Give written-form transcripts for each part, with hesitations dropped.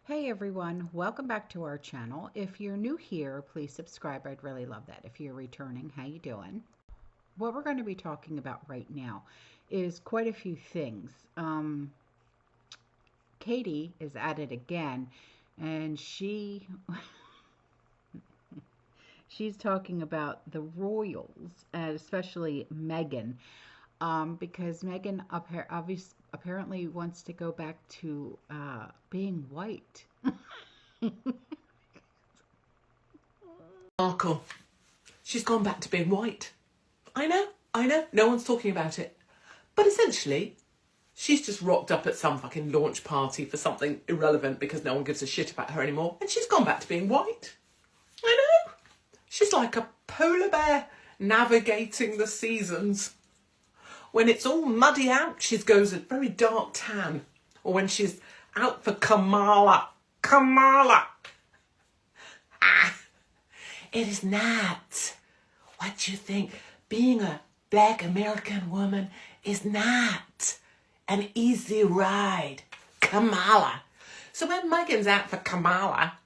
Hey everyone, welcome back to our channel. If you're new here, please subscribe. I'd really love that. If you're returning, how you doing? What we're going to be talking about right now is quite a few things. Katie is at it again, and she's talking about the royals, and especially Meghan, because Meghan apparently wants to go back to being white. Markle. She's gone back to being white. I know, no one's talking about it. But essentially, she's just rocked up at some fucking launch party for something irrelevant because no one gives a shit about her anymore, and she's gone back to being white. I know. She's like a polar bear navigating the seasons. When it's all muddy out, she goes a very dark tan. Or when she's out for Kamala. It is not. What you think? Being a black American woman is not an easy ride. Kamala. So when Megan's out for Kamala,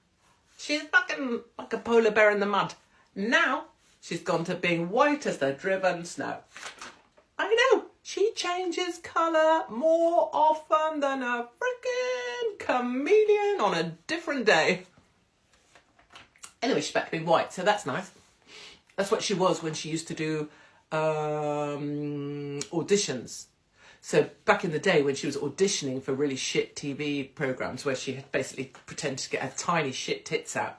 she's fucking like a polar bear in the mud. Now she's gone to being white as the driven snow. I know. She changes colour more often than a freaking comedian on a different day. Anyway, she's back to being white, so that's nice. That's what she was when she used to do auditions. So back in the day when she was auditioning for really shit TV programmes where she had basically pretended to get her tiny shit tits out,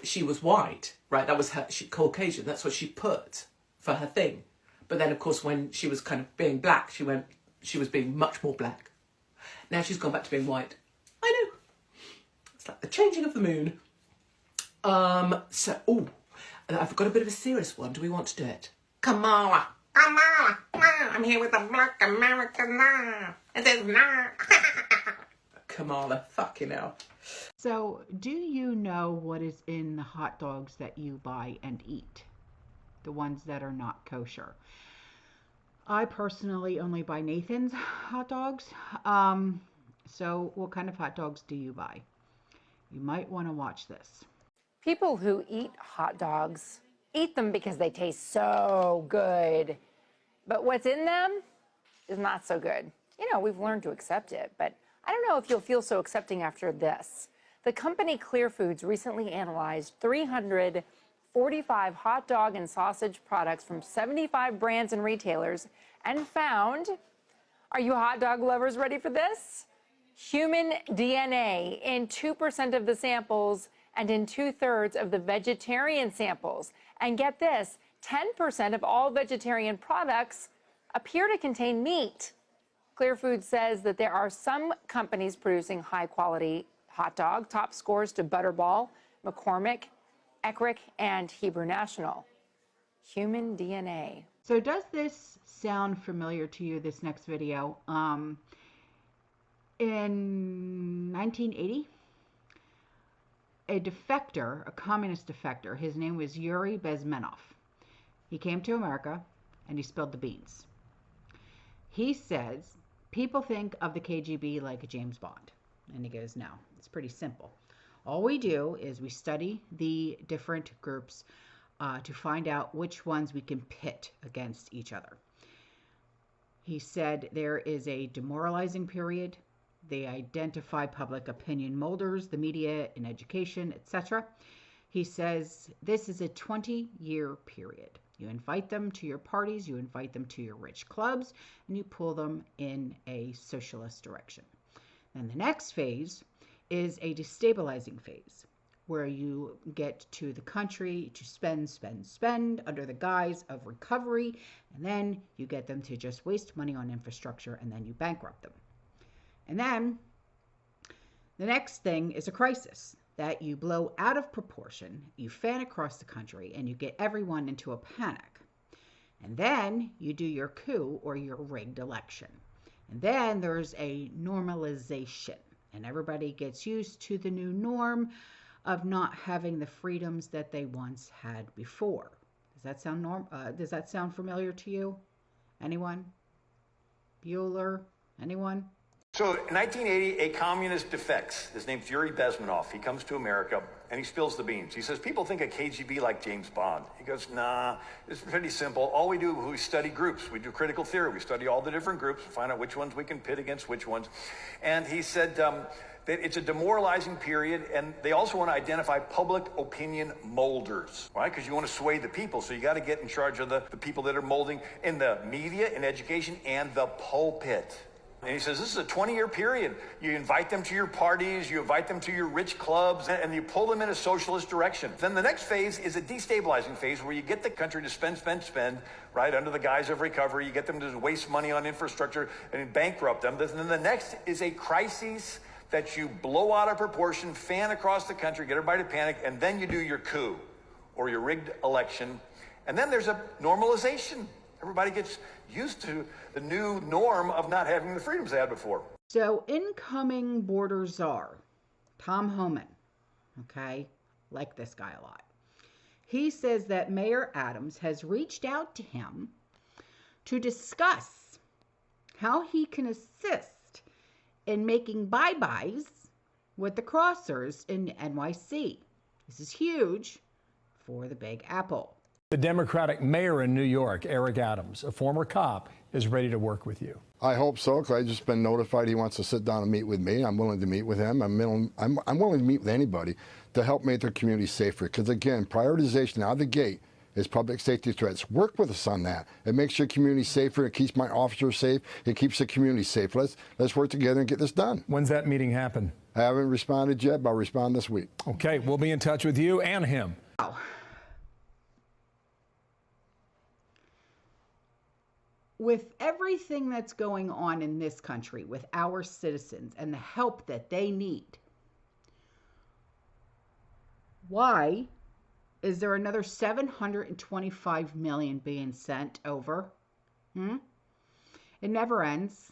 she was white, right? That was her, Caucasian, that's what she put for her thing. But then, of course, when she was kind of being black, she was being much more black. Now she's gone back to being white. I know. It's like the changing of the moon. I've got a bit of a serious one. Do we want to do it? Kamala, I'm here with a black American. It is not. Kamala, fucking hell. So, do you know what is in the hot dogs that you buy and eat? The ones that are not kosher. I personally only buy Nathan's hot dogs. So what kind of hot dogs do you buy? You might want to watch this. People who eat hot dogs eat them because they taste so good. But what's in them is not so good. You know, we've learned to accept it, but I don't know if you'll feel so accepting after this. The company Clear Foods recently analyzed 345 hot dog and sausage products from 75 brands and retailers and found, are you hot dog lovers ready for this? Human DNA in 2% of the samples and in 2/3 of the vegetarian samples. And get this, 10% of all vegetarian products appear to contain meat. Clear Foods says that there are some companies producing high-quality hot dog, top scores to Butterball, McCormick, Eckrich, and Hebrew National. Human DNA. So does this sound familiar to you, this next video? In 1980, a communist defector, his name was Yuri Bezmenov. He came to America and he spilled the beans. He says, people think of the KGB like a James Bond. And he goes, no, it's pretty simple. All we do is we study the different groups to find out which ones we can pit against each other. He said there is a demoralizing period. They identify public opinion molders, the media, in education, etc. He says this is a 20-year period. You invite them to your parties, you invite them to your rich clubs, and you pull them in a socialist direction. Then the next phase is a destabilizing phase, where you get to the country to spend under the guise of recovery, and then you get them to just waste money on infrastructure, and then you bankrupt them. And then the next thing is a crisis that you blow out of proportion, you fan across the country, and you get everyone into a panic. And then you do your coup or your rigged election. And then there's a normalization, and everybody gets used to the new norm of not having the freedoms that they once had before. Does that sound familiar to you? Anyone? Bueller? Anyone? So in 1980, a communist defects. His name's Yuri Bezmenov. He comes to America and he spills the beans. He says, people think of KGB like James Bond. He goes, nah, it's pretty simple. All we do is we study groups. We do critical theory. We study all the different groups, find out which ones we can pit against which ones. And he said that it's a demoralizing period, and they also want to identify public opinion molders, right? Because you want to sway the people, so you got to get in charge of the people that are molding in the media, in education, and the pulpit. And he says, this is a 20-year period. You invite them to your parties, you invite them to your rich clubs, and you pull them in a socialist direction. Then the next phase is a destabilizing phase where you get the country to spend, right, under the guise of recovery. You get them to waste money on infrastructure and bankrupt them. Then the next is a crisis that you blow out of proportion, fan across the country, get everybody to panic, and then you do your coup or your rigged election. And then there's a normalization. Everybody gets used to the new norm of not having the freedoms they had before. So incoming border czar, Tom Homan, okay, like this guy a lot. He says that Mayor Adams has reached out to him to discuss how he can assist in making bye-byes with the crossers in NYC. This is huge for the Big Apple. The Democratic mayor in New York, Eric Adams, a former cop, is ready to work with you. I hope so, because I've just been notified he wants to sit down and meet with me. I'm willing to meet with him. I'm willing to meet with anybody to help make their community safer. Because again, prioritization out of the gate is public safety threats. Work with us on that. It makes your community safer. It keeps my officers safe. It keeps the community safe. Let's work together and get this done. When's that meeting happen? I haven't responded yet, but I'll respond this week. Okay, we'll be in touch with you and him. Wow. With everything that's going on in this country with our citizens and the help that they need, why is there another $725 million being sent over? It never ends.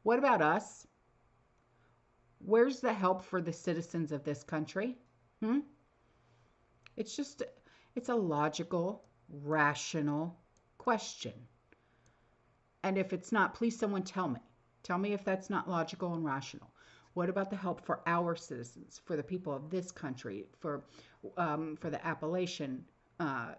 What about us? Where's the help for the citizens of this country? It's a logical, rational question. And if it's not, please someone tell me. Tell me if that's not logical and rational. What about the help for our citizens, for the people of this country, for the Appalachian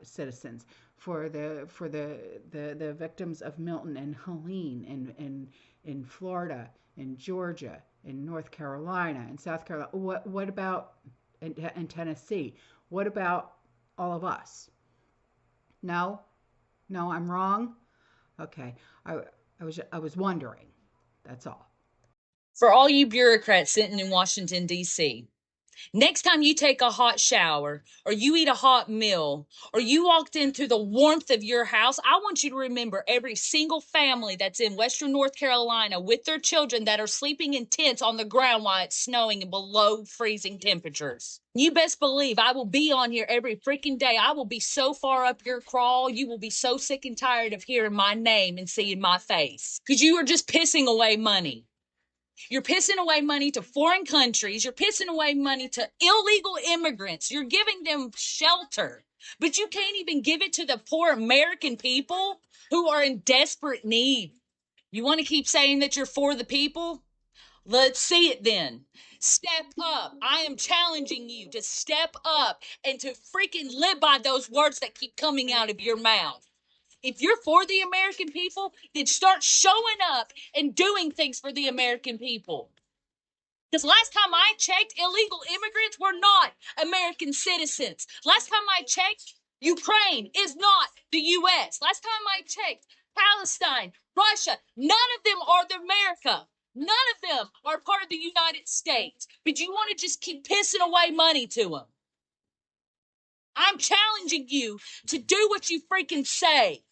citizens, for the victims of Milton and Helene in Florida, in Georgia, in North Carolina, in South Carolina? What about in Tennessee? What about all of us? No, I'm wrong. Okay, I was wondering. That's all. For all you bureaucrats sitting in Washington, D.C., next time you take a hot shower or you eat a hot meal or you walked into the warmth of your house, I want you to remember every single family that's in Western North Carolina with their children that are sleeping in tents on the ground while it's snowing and below freezing temperatures. You best believe I will be on here every freaking day. I will be so far up your crawl, you will be so sick and tired of hearing my name and seeing my face. Because you are just pissing away money. You're pissing away money to foreign countries. You're pissing away money to illegal immigrants. You're giving them shelter. But you can't even give it to the poor American people who are in desperate need. You want to keep saying that you're for the people? Let's see it then. Step up. I am challenging you to step up and to freaking live by those words that keep coming out of your mouth. If you're for the American people, then start showing up and doing things for the American people. Because last time I checked, illegal immigrants were not American citizens. Last time I checked, Ukraine is not the U.S. Last time I checked, Palestine, Russia, none of them are the America. None of them are part of the United States. But you want to just keep pissing away money to them. I'm challenging you to do what you freaking say.